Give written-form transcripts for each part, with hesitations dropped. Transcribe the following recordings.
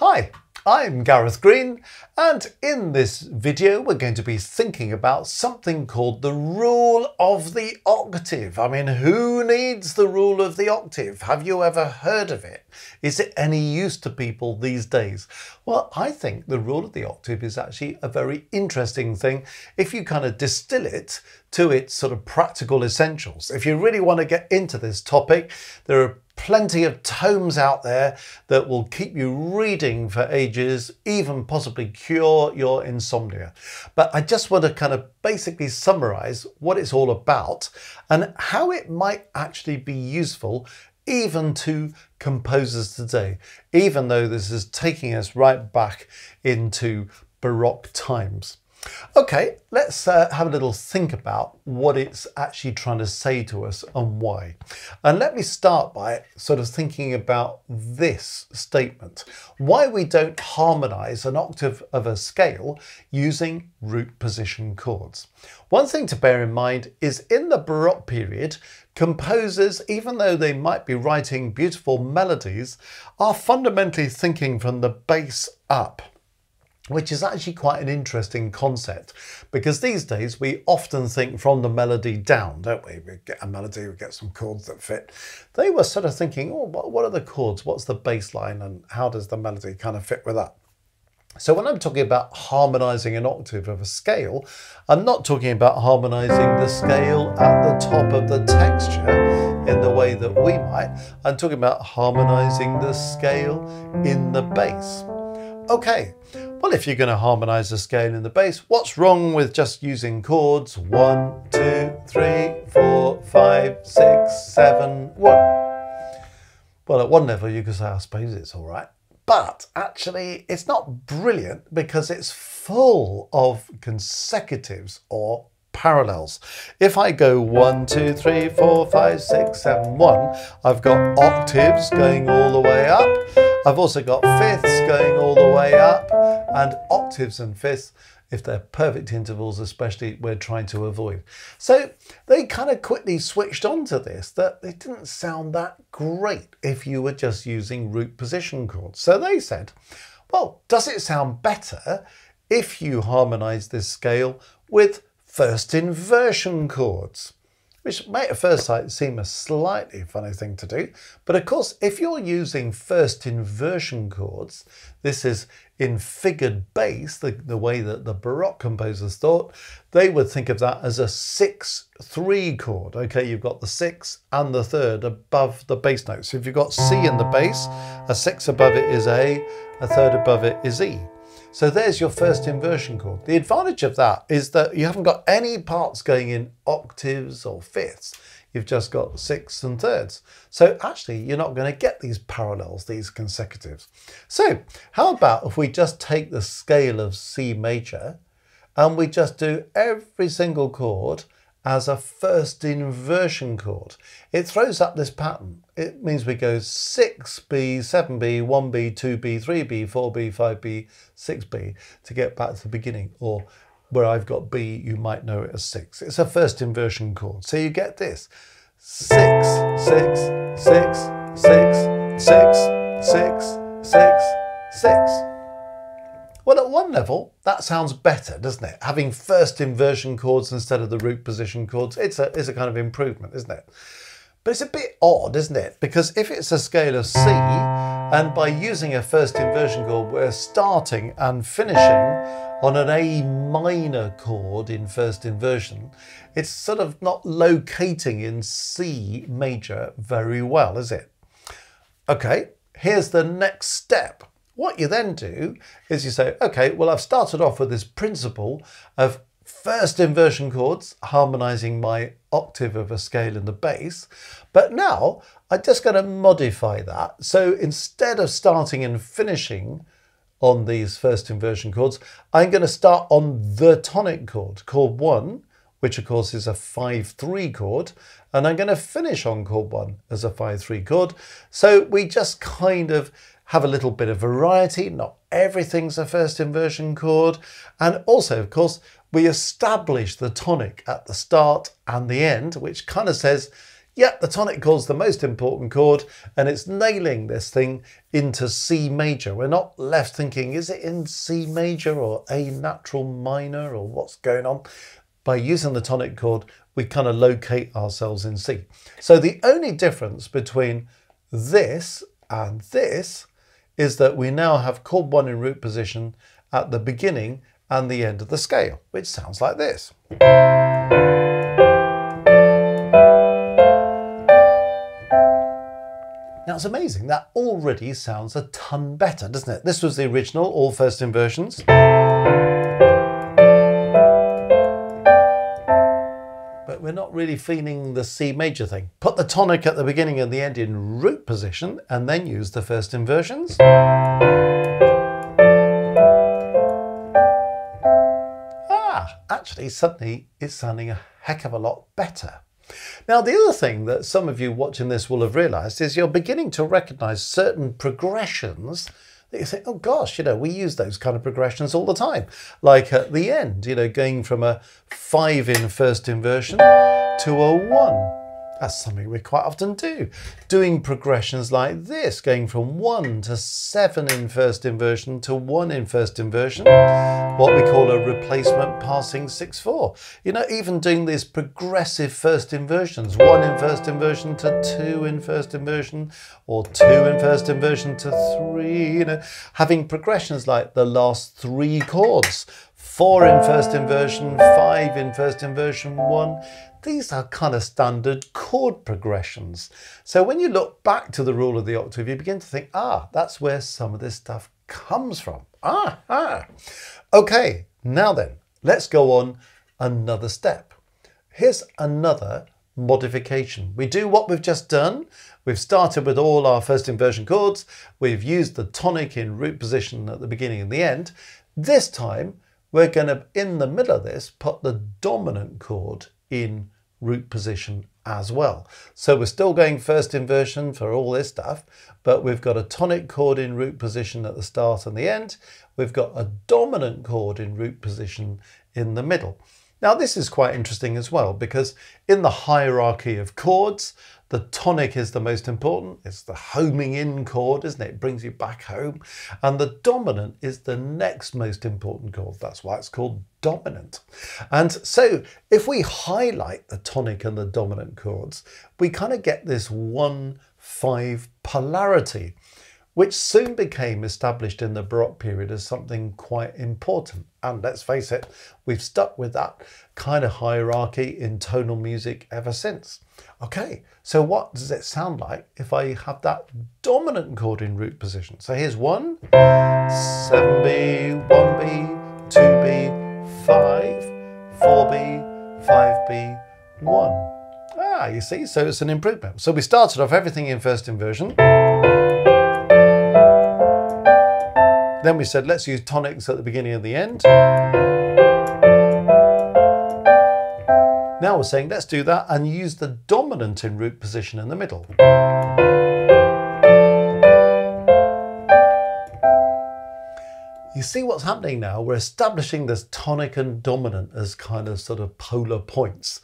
Hi, I'm Gareth Green, and in this video we're going to be thinking about something called the rule of the octave. I mean, who needs the rule of the octave? Have you ever heard of it? Is it any use to people these days? Well, I think the rule of the octave is actually a very interesting thing if you kind of distill it to its sort of practical essentials. If you really want to get into this topic, there are plenty of tomes out there that will keep you reading for ages, even possibly cure your insomnia. But I just want to kind of basically summarize what it's all about and how it might actually be useful even to composers today, even though this is taking us right back into Baroque times. Okay, let's have a little think about what it's actually trying to say to us and why. And let me start by sort of thinking about this statement. Why we don't harmonize an octave of a scale using root position chords. One thing to bear in mind is in the Baroque period, composers, even though they might be writing beautiful melodies, are fundamentally thinking from the bass up, which is actually quite an interesting concept, because these days we often think from the melody down, don't we? We get a melody, we get some chords that fit. They were sort of thinking, oh, what are the chords? What's the bass line? And how does the melody kind of fit with that? So when I'm talking about harmonizing an octave of a scale, I'm not talking about harmonizing the scale at the top of the texture in the way that we might. I'm talking about harmonizing the scale in the bass. Okay, well, if you're going to harmonize the scale in the bass, what's wrong with just using chords 1, 2, 3, 4, 5, 6, 7, 1? Well, at one level you could say, I suppose it's all right. But actually, it's not brilliant because it's full of consecutives or parallels. If I go 1, 2, 3, 4, 5, 6, 7, 1, I've got octaves going all the way up. I've also got fifths going all the way up, and octaves and fifths, if they're perfect intervals especially, we're trying to avoid. So they kind of quickly switched on to this, that it didn't sound that great if you were just using root position chords. So they said, well, does it sound better if you harmonize this scale with first inversion chords? Which may at first sight seem a slightly funny thing to do. But of course, if you're using first inversion chords, this is in figured bass, the way that the Baroque composers thought, they would think of that as a 6-3 chord. Okay, you've got the 6 and the third above the bass note. So if you've got C in the bass, a 6 above it is A, a third above it is E. So there's your first inversion chord. The advantage of that is that you haven't got any parts going in octaves or fifths. You've just got sixths and thirds. So actually, you're not going to get these parallels, these consecutives. So how about if we just take the scale of C major and we just do every single chord as a first inversion chord? It throws up this pattern. It means we go 6B, 7B, 1B, 2B, 3B, 4B, 5B, 6B to get back to the beginning, or where I've got B, you might know it as 6. It's a first inversion chord. So you get this 6, 6, 6, 6, 6, 6, 6, 6. Well, at one level, that sounds better, doesn't it? Having first inversion chords instead of the root position chords, it's a kind of improvement, isn't it? But it's a bit odd, isn't it? Because if it's a scale of C, and by using a first inversion chord, we're starting and finishing on an A minor chord in first inversion, it's sort of not locating in C major very well, is it? Okay, here's the next step. What you then do is you say, okay, well, I've started off with this principle of first inversion chords, harmonizing my octave of a scale in the bass. But now I'm just going to modify that. So instead of starting and finishing on these first inversion chords, I'm going to start on the tonic chord, chord 1, which of course is a 5-3 chord, and I'm going to finish on chord 1 as a 5-3 chord. So we just kind of have a little bit of variety. Not everything's a first inversion chord. And also, of course, we establish the tonic at the start and the end, which kind of says Yeah, the tonic chord's the most important chord, and it's nailing this thing into C major. We're not left thinking, is it in C major or A natural minor or what's going on? By using the tonic chord, we kind of locate ourselves in C. So the only difference between this and this is that we now have chord 1 in root position at the beginning and the end of the scale, which sounds like this. Now it's amazing, that already sounds a ton better, doesn't it? This was the original, all first inversions. But we're not really feeling the C major thing. Put the tonic at the beginning and the end in root position and then use the first inversions. Actually, suddenly it's sounding a heck of a lot better. Now, the other thing that some of you watching this will have realised is you're beginning to recognise certain progressions that you think, oh gosh, you know, we use those kind of progressions all the time. Like at the end, you know, going from a 5 in first inversion to a 1. That's something we quite often do. Doing progressions like this, going from 1 to 7 in first inversion to 1 in first inversion, what we call a replacement passing 6/4. You know, even doing these progressive first inversions, 1 in first inversion to 2 in first inversion, or 2 in first inversion to 3, you know, having progressions like the last 3 chords, 4 in first inversion, 5 in first inversion, 1. These are kind of standard chord progressions. So when you look back to the rule of the octave, you begin to think, that's where some of this stuff comes from. Okay, now then, let's go on another step. Here's another modification. We do what we've just done. We've started with all our first inversion chords. We've used the tonic in root position at the beginning and the end. This time, we're going to, in the middle of this, put the dominant chord in root position as well. So we're still going first inversion for all this stuff, but we've got a tonic chord in root position at the start and the end. We've got a dominant chord in root position in the middle. Now this is quite interesting as well, because in the hierarchy of chords, the tonic is the most important. It's the homing in chord, isn't it? It brings you back home. And the dominant is the next most important chord. That's why it's called dominant. And so if we highlight the tonic and the dominant chords, we kind of get this 1-5 polarity, which soon became established in the Baroque period as something quite important. And let's face it, we've stuck with that kind of hierarchy in tonal music ever since. Okay, so what does it sound like if I have that dominant chord in root position? So here's 1, 7B, 1B, 2B, 5, 4B, 5B, 1. You see, so it's an improvement. So we started off everything in first inversion. Then we said, let's use tonics at the beginning and the end. Now we're saying, let's do that and use the dominant in root position in the middle. You see what's happening now? We're establishing this tonic and dominant as kind of sort of polar points.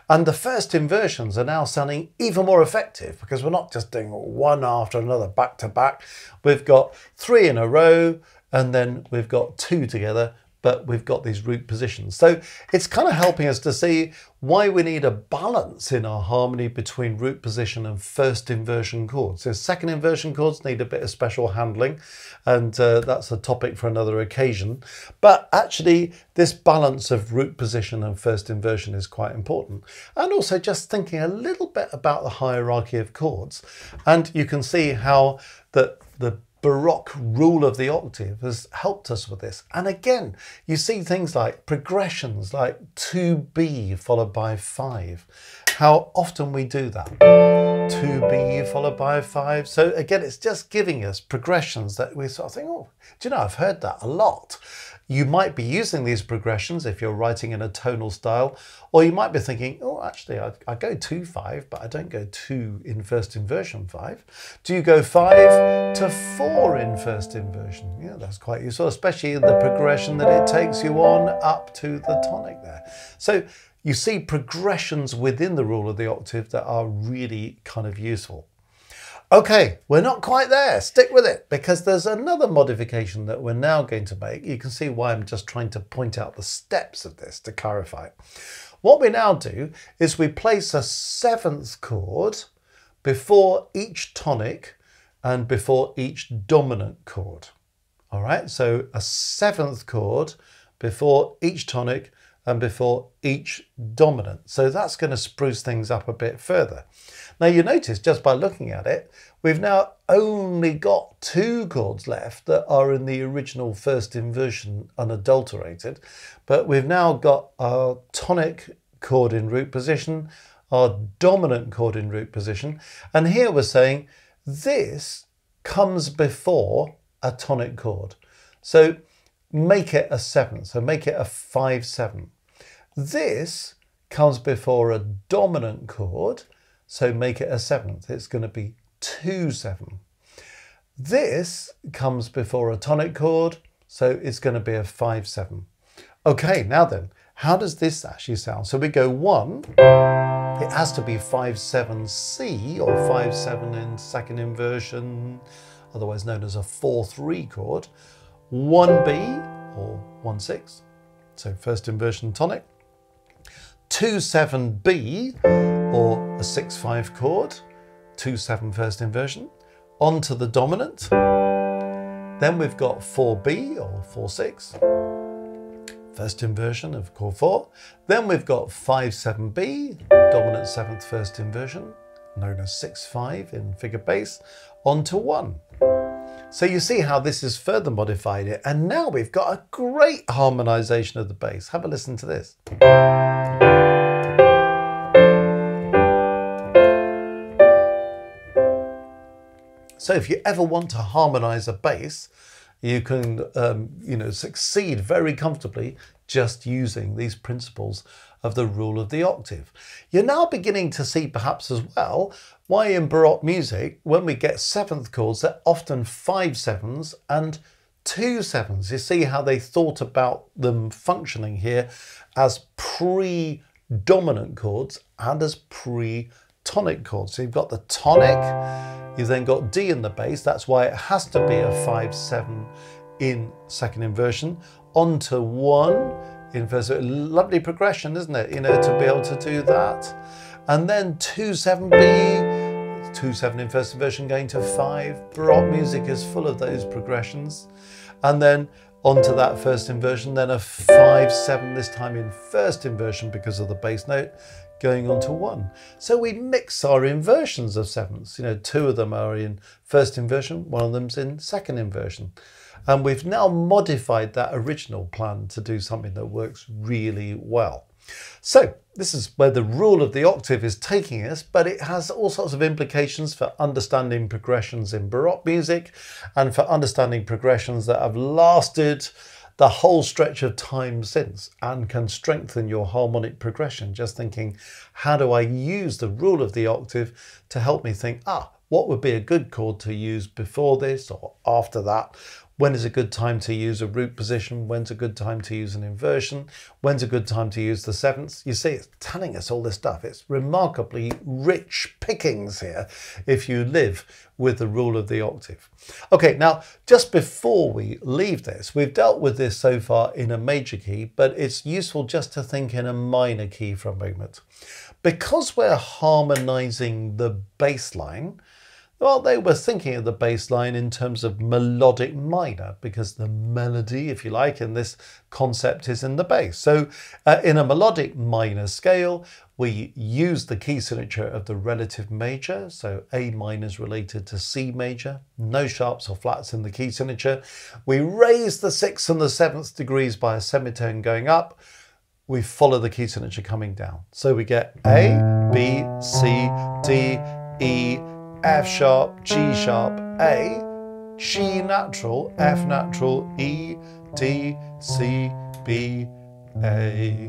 And the first inversions are now sounding even more effective because we're not just doing one after another back to back. We've got 3 in a row and then we've got 2 together, but we've got these root positions. So it's kind of helping us to see why we need a balance in our harmony between root position and first inversion chords. So second inversion chords need a bit of special handling, and that's a topic for another occasion. But actually, this balance of root position and first inversion is quite important. And also just thinking a little bit about the hierarchy of chords. And you can see how the Baroque rule of the octave has helped us with this. And again, you see things like progressions like 2B followed by 5. How often we do that. 2B followed by 5. So again, it's just giving us progressions that we sort of think, oh, do you know, I've heard that a lot. You might be using these progressions if you're writing in a tonal style, or you might be thinking, oh, actually, I go 2-5, but I don't go 2 in first inversion 5. Do you go 5 to 4 in first inversion? Yeah, that's quite useful, especially in the progression that it takes you on up to the tonic there. So you see progressions within the rule of the octave that are really kind of useful. Okay, we're not quite there. Stick with it, because there's another modification that we're now going to make. You can see why I'm just trying to point out the steps of this to clarify. What we now do is we place a seventh chord before each tonic and before each dominant chord. All right, so a seventh chord before each tonic and before each dominant. So that's going to spruce things up a bit further. Now you notice just by looking at it, we've now only got two chords left that are in the original first inversion unadulterated, but we've now got our tonic chord in root position, our dominant chord in root position, and here we're saying this comes before a tonic chord. So make it a seventh, so make it a 5/7. This comes before a dominant chord, so make it a seventh. It's going to be 2/7. This comes before a tonic chord, so it's going to be a 5/7. Okay, now then, how does this actually sound? So we go 1, it has to be 5/7C or 5/7 in second inversion, otherwise known as a 4/3 chord, 1B or 1/6, so first inversion tonic, 2/7B or a 6/5 chord, 2/7 first inversion, onto the dominant. Then we've got 4B or 4/6, first inversion of chord 4. Then we've got 5/7B, dominant 7th first inversion, known as 6/5 in figure bass, onto 1. So you see how this has further modified it, and now we've got a great harmonisation of the bass. Have a listen to this. So if you ever want to harmonise a bass, you can succeed very comfortably just using these principles of the rule of the octave. You're now beginning to see perhaps as well why in Baroque music, when we get seventh chords, they're often 5/7s and 2/7s. You see how they thought about them functioning here as pre-dominant chords and as pre-tonic chords. So you've got the tonic, you've then got D in the bass, that's why it has to be a 5/7 in second inversion, onto 1 in first. Lovely progression, isn't it? To be able to do that. And then 2/7B, 2/7 in first inversion going to 5. Baroque music is full of those progressions. And then onto that first inversion, then a 5/7, this time in first inversion because of the bass note, going on to 1. So we mix our inversions of sevenths. 2 of them are in first inversion, 1 of them's in second inversion. And we've now modified that original plan to do something that works really well. So this is where the rule of the octave is taking us, but it has all sorts of implications for understanding progressions in Baroque music and for understanding progressions that have lasted the whole stretch of time since and can strengthen your harmonic progression. Just thinking, how do I use the rule of the octave to help me think, what would be a good chord to use before this or after that? When is a good time to use a root position? When's a good time to use an inversion? When's a good time to use the sevenths? You see, it's telling us all this stuff. It's remarkably rich pickings here if you live with the rule of the octave. Okay, now, just before we leave this, we've dealt with this so far in a major key, but it's useful just to think in a minor key for a moment. Because we're harmonizing the bass line, well, they were thinking of the bass line in terms of melodic minor, because the melody, if you like, in this concept is in the bass. So in a melodic minor scale, we use the key signature of the relative major. So A minor is related to C major, no sharps or flats in the key signature. We raise the 6th and the 7th degrees by a semitone going up. We follow the key signature coming down. So we get A, B, C, D, E, F sharp, G sharp, A, G natural, F natural, E, D, C, B, A.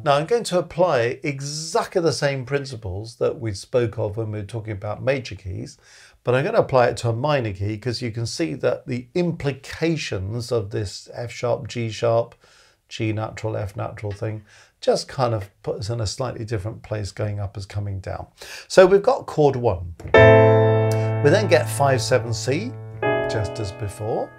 Now I'm going to apply exactly the same principles that we spoke of when we were talking about major keys, but I'm going to apply it to a minor key because you can see that the implications of this F sharp, G natural, F natural thing just kind of put us in a slightly different place going up as coming down. So we've got chord 1. We then get 5-7C, just as before.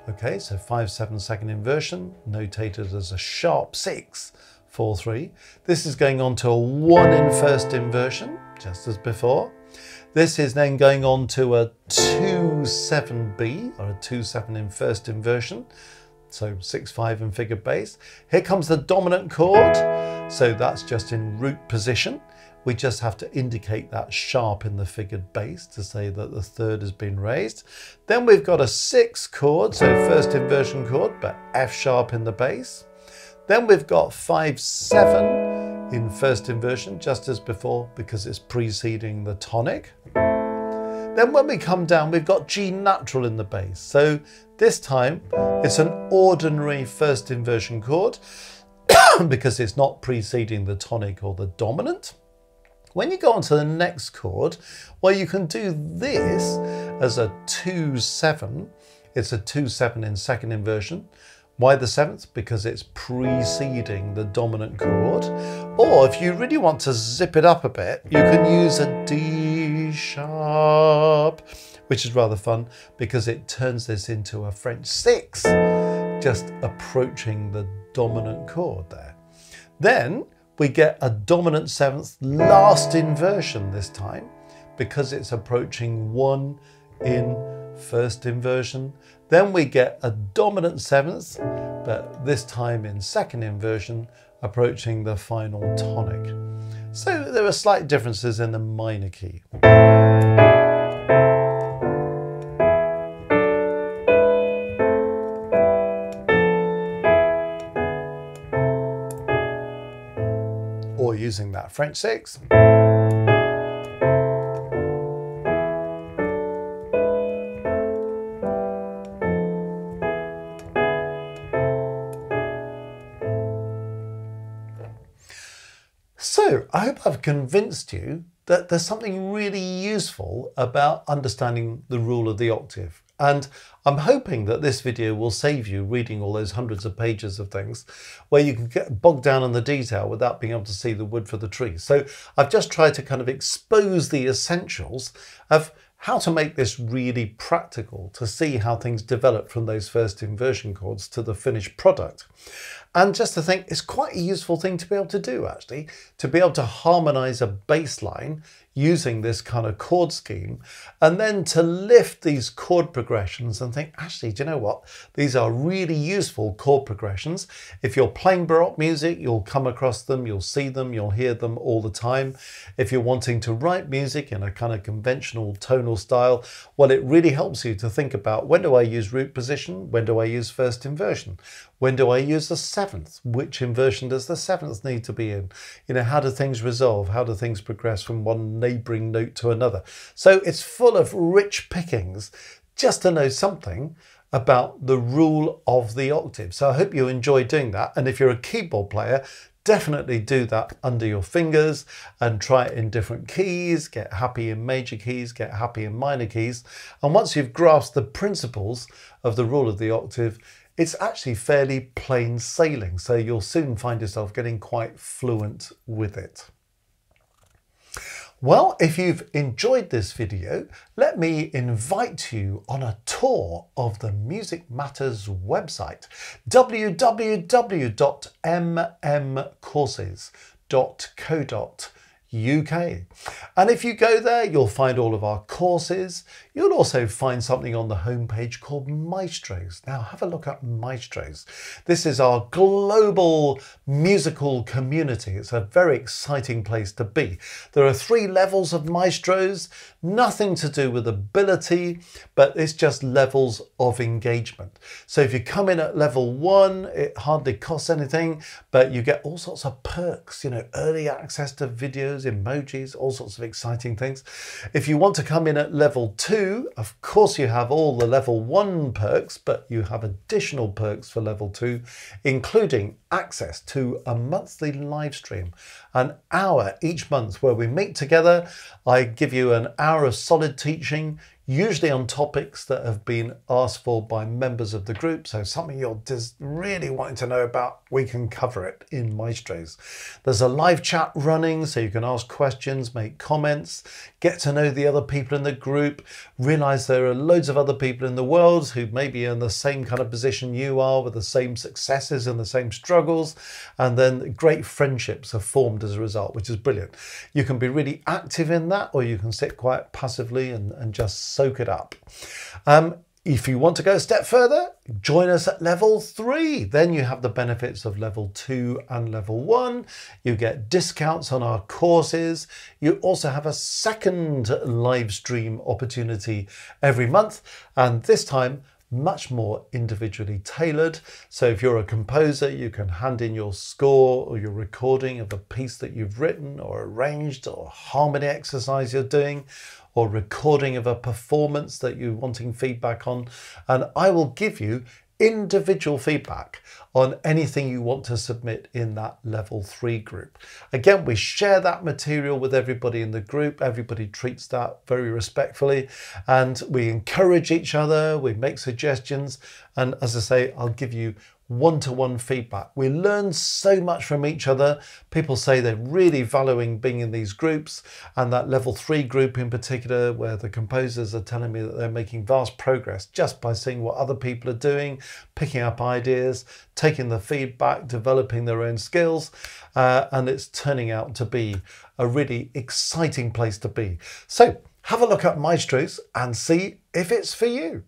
Okay, so 5-7 second inversion, notated as a sharp 6, 4-3. This is going on to a 1 in first inversion, just as before. This is then going on to a 2-7B, or a 2-7 in first inversion. So 6-5 in figured bass. Here comes the dominant chord. So that's just in root position. We just have to indicate that sharp in the figured bass to say that the third has been raised. Then we've got a 6 chord, so first inversion chord, but F sharp in the bass. Then we've got 5-7 in first inversion, just as before, because it's preceding the tonic. Then when we come down, we've got G natural in the bass. So this time it's an ordinary first inversion chord because it's not preceding the tonic or the dominant. When you go on to the next chord, well, you can do this as a 2-7. It's a 2-7 in second inversion. Why the 7th? Because it's preceding the dominant chord. Or if you really want to zip it up a bit, you can use a D sharp, which is rather fun because it turns this into a French 6, just approaching the dominant chord there. Then we get a dominant 7th last inversion this time because it's approaching 1 in first inversion. Then we get a dominant 7th, but this time in second inversion, approaching the final tonic. So there are slight differences in the minor key. Or using that French 6. So I hope I've convinced you that there's something really useful about understanding the rule of the octave. And I'm hoping that this video will save you reading all those hundreds of pages of things where you can get bogged down in the detail without being able to see the wood for the trees. So I've just tried to kind of expose the essentials of how to make this really practical, to see how things develop from those first inversion chords to the finished product. And just to think, it's quite a useful thing to be able to do, actually, to be able to harmonize a bass line using this kind of chord scheme, and then to lift these chord progressions and think, actually, do you know what? These are really useful chord progressions. If you're playing Baroque music, you'll come across them, you'll see them, you'll hear them all the time. If you're wanting to write music in a kind of conventional tonal style, well, it really helps you to think about, when do I use root position? When do I use first inversion? When do I use the 7th? Which inversion does the 7th need to be in? You know, how do things resolve? How do things progress from one neighbouring note to another? So it's full of rich pickings just to know something about the rule of the octave. So I hope you enjoy doing that. And if you're a keyboard player, definitely do that under your fingers and try it in different keys, get happy in major keys, get happy in minor keys. And once you've grasped the principles of the rule of the octave, it's actually fairly plain sailing, so you'll soon find yourself getting quite fluent with it. Well, if you've enjoyed this video, let me invite you on a tour of the Music Matters website, www.mmcourses.co.uk. And if you go there, you'll find all of our courses. You'll also find something on the homepage called Maestros. Now have a look at Maestros. This is our global musical community. It's a very exciting place to be. There are 3 levels of Maestros, nothing to do with ability, but it's just levels of engagement. So if you come in at level 1, it hardly costs anything, but you get all sorts of perks, you know, early access to videos, emojis, all sorts of exciting things. If you want to come in at level 2, of course you have all the level 1 perks, but you have additional perks for level 2, including access to a monthly live stream, an hour each month where we meet together. I give you an hour of solid teaching. usually on topics that have been asked for by members of the group. So something you're just really wanting to know about, we can cover it in Maestros. There's a live chat running, so you can ask questions, make comments, get to know the other people in the group, realize there are loads of other people in the world who may be in the same kind of position you are, with the same successes and the same struggles, and then great friendships are formed as a result, which is brilliant. You can be really active in that, or you can sit quite passively and just soak it up. If you want to go a step further, join us at level 3. Then you have the benefits of level 2 and level 1. You get discounts on our courses. You also have a second live stream opportunity every month, and this time much more individually tailored. So if you're a composer, you can hand in your score or your recording of a piece that you've written or arranged, or harmony exercise you're doing, or recording of a performance that you're wanting feedback on, and I will give you individual feedback on anything you want to submit in that level 3 group. Again, we share that material with everybody in the group. Everybody treats that very respectfully, and we encourage each other, we make suggestions, and as I say, I'll give you one-to-one feedback. We learn so much from each other. People say they're really valuing being in these groups, and that level 3 group in particular, where the composers are telling me that they're making vast progress just by seeing what other people are doing, picking up ideas, taking the feedback, developing their own skills, and it's turning out to be a really exciting place to be. So have a look at Maestros and see if it's for you.